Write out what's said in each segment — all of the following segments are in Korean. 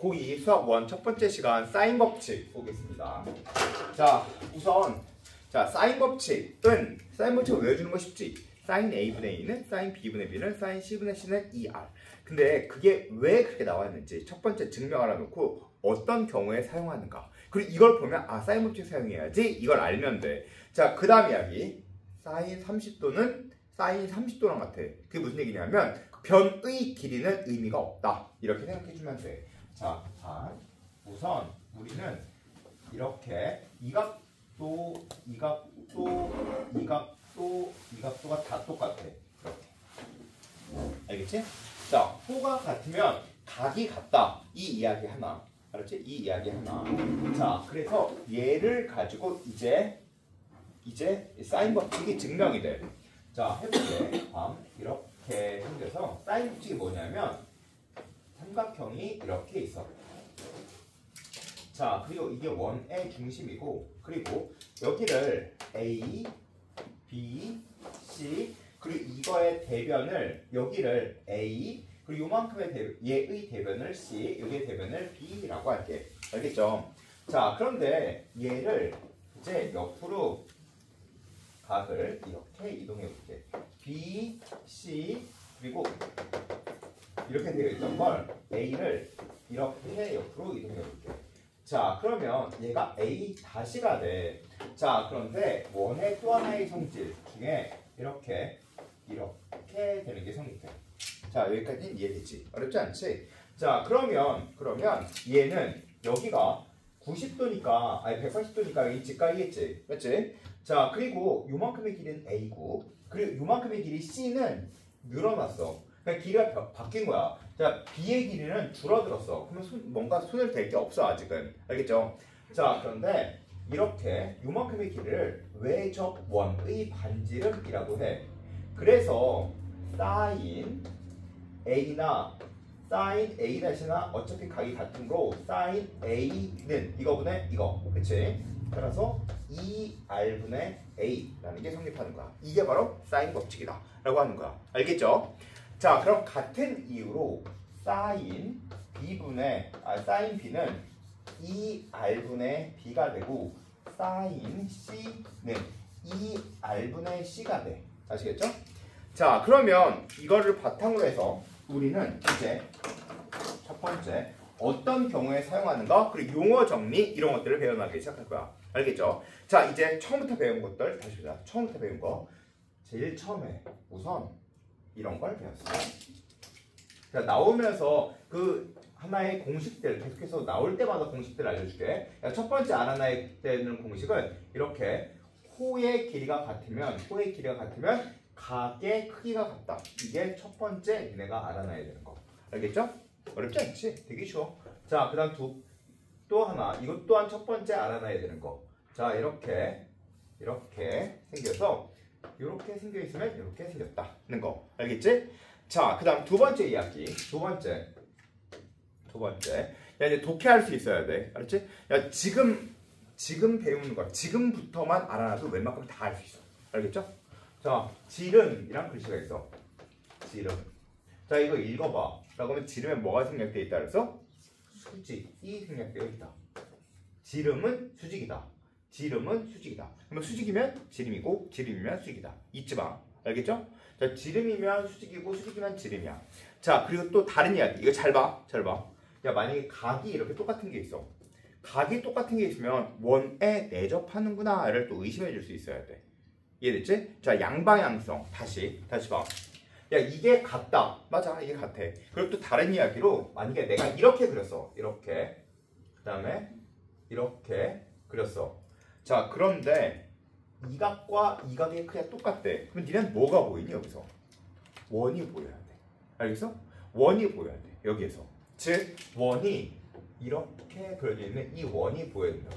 고2 수학 1 첫 번째 시간 사인 법칙 보겠습니다. 자, 우선 사인 법칙은 사인 법칙을 외워주는 거 쉽지. 사인 A분의 A는 사인 B분의 B는 사인 C분의 C는 2R. 근데 그게 왜 그렇게 나왔는지 첫 번째 증명 알아놓고 어떤 경우에 사용하는가. 그리고 이걸 보면 사인 법칙 사용해야지 이걸 알면 돼. 자, 그 다음 이야기. 사인 30도는 사인 30도랑 같아. 그게 무슨 얘기냐면 변의 길이는 의미가 없다. 이렇게 생각해주면 돼. 자, 우선 우리는 이렇게 이 각도, 이 각도, 이 각도, 이 각도가 다 똑같아. 이렇게. 알겠지? 자, 호가 같으면 각이 같다. 이 이야기 하나. 알았지? 이 이야기 하나. 자, 그래서 얘를 가지고 이제 사인 법칙이 증명이 돼. 자, 해볼게. 이렇게 생겨서 사인 법칙이 뭐냐면 삼각형이 이렇게 있어. 자, 그리고 이게 원의 중심이고, 그리고 여기를 A, B, C, 그리고 이거의 대변을 여기를 A, 그리고 요만큼의 얘의 대변을 C, 여기의 대변을 B라고 할게. 알겠죠? 자, 그런데 얘를 이제 옆으로 각을 이렇게 이동해 볼게. B, C, 그리고 이렇게 되어 있던 걸 A를 이렇게 옆으로 이동해 볼게. 자, 그러면 얘가 A 다시가 돼. 자, 그런데 원의 또 하나의 성질 중에 이렇게 되는 게 성립돼. 자, 여기까지는 이해되지? 어렵지 않지? 자, 그러면 얘는 여기가 90도니까 180도니까 이 직각이겠지. 맞지? 자, 그리고 요만큼의 길이는 A고, 그리고 요만큼의 길이 C는 늘어났어. 그러니까 길이가 바뀐 거야. 자, B의 길이는 줄어들었어. 그러면 뭔가 손을 댈 게 없어, 아직은. 알겠죠? 자, 그런데 이렇게 요만큼의 길이를 외적 원의 반지름이라고 해. 그래서 사인 A나 사인 A-나 어차피 각이 같은거 사인 A는 이거분의 이거. 그치? 따라서 2R분의 A라는 게 성립하는 거야. 이게 바로 사인 법칙이다 라고 하는 거야. 알겠죠? 자, 그럼 같은 이유로 사인 B는 2R분의 B가 되고 사인 C는 2R분의 C가 돼. 아시겠죠? 자, 그러면 이거를 바탕으로 해서 우리는 이제 첫 번째 어떤 경우에 사용하는가, 그리고 용어 정리 이런 것들을 배워나가기 시작할 거야. 알겠죠? 자, 이제 처음부터 배운 것들 다시 보자. 처음부터 배운 거 제일 처음에 우선 이런 걸 배웠어. 자, 나오면서 그 하나의 공식들 계속해서 나올 때마다 공식들 알려줄게. 첫 번째 알아놔야 되는 공식은 이렇게 호의 길이가 같으면 각의 크기가 같다. 이게 첫 번째 니네가 알아놔야 되는 거. 알겠죠? 어렵지 않지? 되게 쉬워. 자, 그 다음 또 하나. 이것 또한 첫 번째 알아놔야 되는 거. 자, 이렇게 생겨서 이렇게 생겨 있으면 이렇게 생겼다는 거. 알겠지? 자, 그 다음 두 번째 이야기. 두 번째. 야, 이제 독해할 수 있어야 돼. 알았지? 야, 지금 배우는 거, 지금부터만 알아놔도 웬만큼 다 할 수 있어. 알겠죠? 자, 지름이랑 글씨가 있어. 지름. 자, 이거 읽어봐. 라고 하면 지름에 뭐가 생략되어 있다 그래서 수직이 생략되어 있다. 지름은 수직이다. 그러면 수직이면 지름이고 지름이면 수직이다. 잊지 마. 알겠죠? 자, 지름이면 수직이고 수직이면 지름이야. 자, 그리고 또 다른 이야기. 이거 잘 봐. 야, 만약에 각이 이렇게 똑같은 게 있어. 각이 똑같은 게 있으면 원에 내접하는구나를 또 의심해 줄 수 있어야 돼. 이해됐지? 자, 양방향성. 다시 봐. 야, 이게 같다. 맞아, 이게 같아. 그리고 또 다른 이야기로 만약에 내가 이렇게 그렸어. 이렇게. 그 다음에 이렇게 그렸어. 자, 그런데 이 각과 이 각의 크기가 똑같대. 그럼 니는 뭐가 보이니 여기서? 원이 보여야 돼. 알겠어? 원이 보여야 돼. 여기에서. 즉, 원이 이렇게 그려져 있는 이 원이 보여야 된다.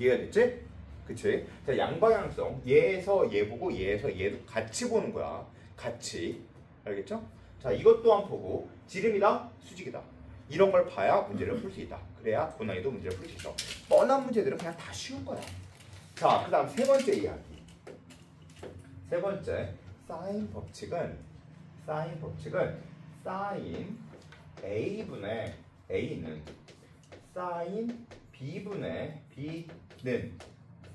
이해가 됐지? 그치? 자, 양방향성. 얘에서 얘 보고 얘에서 얘도 같이 보는 거야. 같이. 알겠죠? 자, 이것 또한 보고 지름이다, 수직이다. 이런 걸 봐야 문제를 풀 수 있다. 그래야 고난이도 문제를 풀 수 있어. 뻔한 문제들은 그냥 다 쉬운 거야. 자, 그 다음 세 번째 이야기. 세 번째, 사인 법칙은 사인 A분의 A는 사인 B분의 B는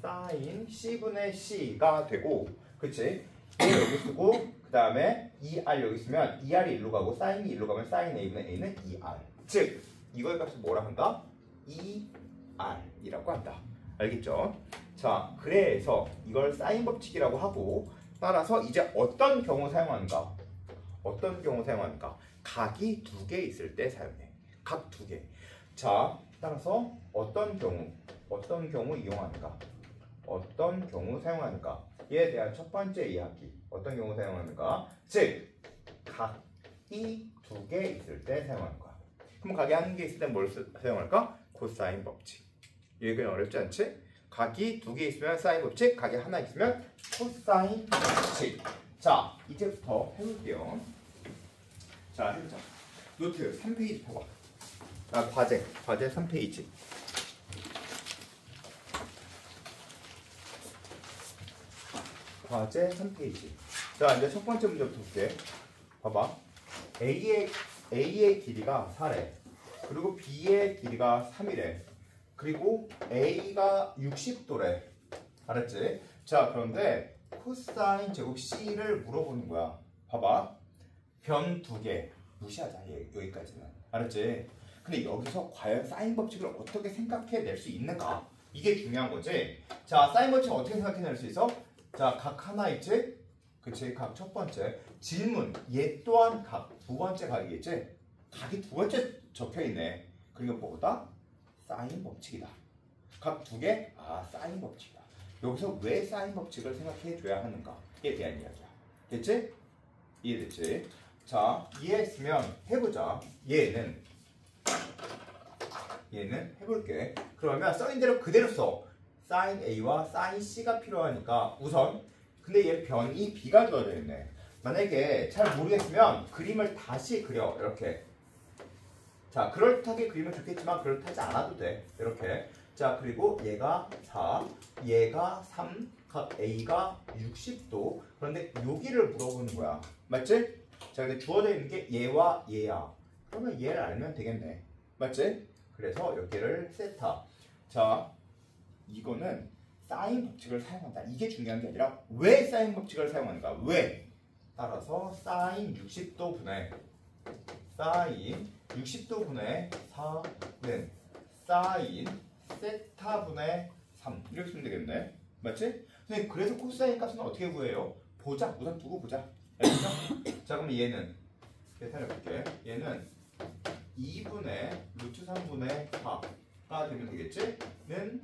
사인 C분의 C가 되고, 그치? A 여기 쓰고 그 다음에 2R 여기 있으면 2R이 일로 가고 사인이 일로 가면 사인 A분의 A는 2R. 즉 이거의 값을 뭐라 한다? 2R이라고 한다. 알겠죠? 자, 그래서 이걸 사인 법칙이라고 하고, 따라서 이제 어떤 경우 사용하는가? 어떤 경우 사용하는가? 각이 두 개 있을 때 사용해. 각 두 개. 자, 따라서 어떤 경우 이용하는가? 어떤 경우 사용하는가에 대한 첫 번째 이야기. 어떤 경우 사용하는가? 즉, 각이 두 개 있을 때 사용하는 거야. 그럼 각이 한 개 있을 때 뭘 사용할까? 코사인 법칙. 이게 어렵지 않지? 각이 두 개 있으면 사인 법칙, 각이 하나 있으면 코사인 법칙. 자, 이제부터 해볼게요. 자, 해보자. 노트 3페이지 펴봐. 과제 3페이지. 과제 3페이지. 자, 이제 첫 번째 문제부터 볼게. 봐봐. A의 길이가 4래. 그리고 B의 길이가 3이래. 그리고 A가 60도래. 알았지? 자, 그런데 코사인 제곱 C를 물어보는 거야. 봐봐. 변 두 개. 무시하자. 여기까지는. 알았지? 근데 여기서 과연 사인 법칙을 어떻게 생각해낼 수 있는가? 이게 중요한 거지. 자, 사인 법칙 어떻게 생각해낼 수 있어? 자, 각 하나 있지? 그치? 각 첫 번째. 질문. 얘 또한 각. 두 번째 각이겠지? 각이 두 번째 적혀있네. 그리고 뭐다? 사인 법칙이다. 각 두 개? 아, 사인 법칙이다. 여기서 왜 사인 법칙을 생각해줘야 하는가에 대한 이야기야. 됐지? 이해됐지? 자, 이해했으면 해보자. 얘는 해볼게. 그러면 써인 대로 그대로 써. 사인 A와 사인 C가 필요하니까 우선, 근데 얘 변이 B가 주어져 있네. 만약에 잘 모르겠으면 그림을 다시 그려. 이렇게. 자, 그럴듯하게 그리면 좋겠지만 그럴듯하지 않아도 돼. 이렇게. 자, 그리고 얘가 4, 얘가 3, 각 A가 60도. 그런데 여기를 물어보는 거야. 맞지? 자, 근데 주어져 있는 게 얘와 얘야. 그러면 얘를 알면 되겠네. 맞지? 그래서 여기를 세타. 자, 이거는 사인 법칙을 사용한다. 이게 중요한 게 아니라 왜 사인 법칙을 사용하는가? 왜? 따라서 사인 60도 분의 4는 사인 세타분의 3 이렇게 쓰면 되겠네. 맞지? 선생님, 그래서 코사인 값은 어떻게 구해요? 보자. 우선 두고 보자. 알겠죠? 자, 그럼 얘는 세타를 볼게. 얘는 2분의 루트 3분의 4가 되면 되겠지? 는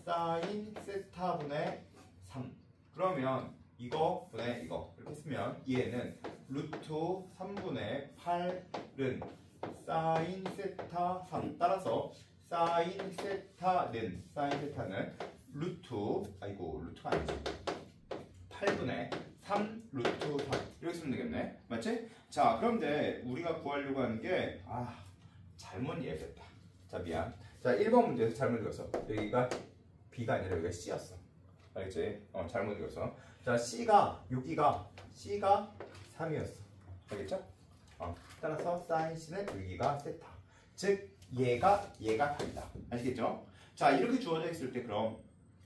사인 세타분의 3. 그러면 이거 분의 이거 이렇게 쓰면 얘는 루트 3분의 8은 사인 세타 3. 따라서 사인 세타는 루트가 아니지, 8분의 3 루트 3 이렇게 쓰면 되겠네. 맞지? 자, 그런데 우리가 구하려고 하는 게 잘못 이해했다. 자, 미안. 자, 1번 문제에서 잘못 읽었어. 여기가 B가 아니라 여기가 C였어. 알겠지? 잘못 읽었어. 자, 여기가 C가 3이었어. 알겠죠? 따라서 사인 C는 여기가 세타. 즉 얘가 답이다. 아시겠죠? 자, 이렇게 주어져 있을 때 그럼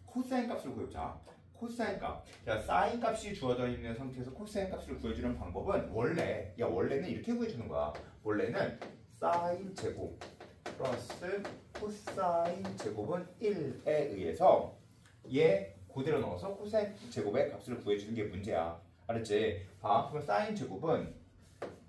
코사인 값을 구해보자. 코사인 값. 자, 사인 값이 주어져 있는 상태에서 코사인 값을 구해주는 방법은 원래는 이렇게 구해주는 거야. 원래는 사인 제곱 플러스 코사인 제곱은 1에 의해서 얘 그대로 넣어서 코사인 제곱의 값을 구해주는 게 문제야. 알았지? 그럼 사인 제곱은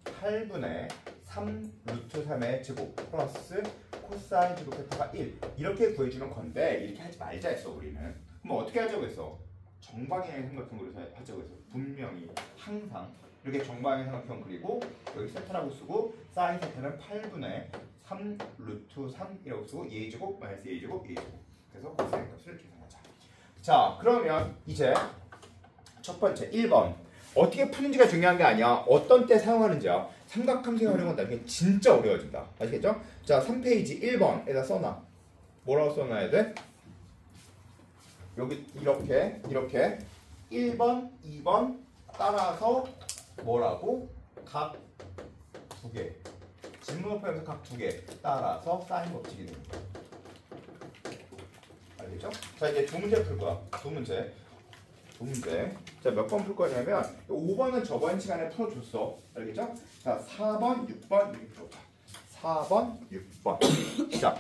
8분의 3 루트 3의 제곱 플러스 코사인 제곱 세타가 1 이렇게 구해주는 건데, 이렇게 하지 말자 했어 우리는. 그럼 어떻게 하자고 했어? 정방향의 삼각형으로 하자고 했어. 분명히 항상 이렇게 정방향의 삼각형 그리고 여기 세타라고 쓰고 사인 세타는 8분의 3 루트 3이라고 쓰고 A제곱 마이너스 A제곱 A제곱. 그래서 코사인 값을 계산하자. 자, 그러면 이제 첫 번째 1번 어떻게 푸는지가 중요한 게 아니야. 어떤 때 사용하는지야. 삼각함수 활용은 나중에 진짜 어려워진다. 아시겠죠? 자, 3페이지 1번에다 써놔. 뭐라고 써놔야 돼? 여기 이렇게 1번, 2번 따라서 뭐라고? 각 두 개. 진문호표에서 각 두 개 따라서 사인 법칙이 되는 거야. 알겠죠? 자, 이제 두 문제 풀 거야. 두 문제. 자, 몇 번 풀 거냐면 5번은 저번 시간에 풀어줬어. 알겠죠? 자, 4번, 6번 이렇게 풀어봐. 4번, 6번. 자,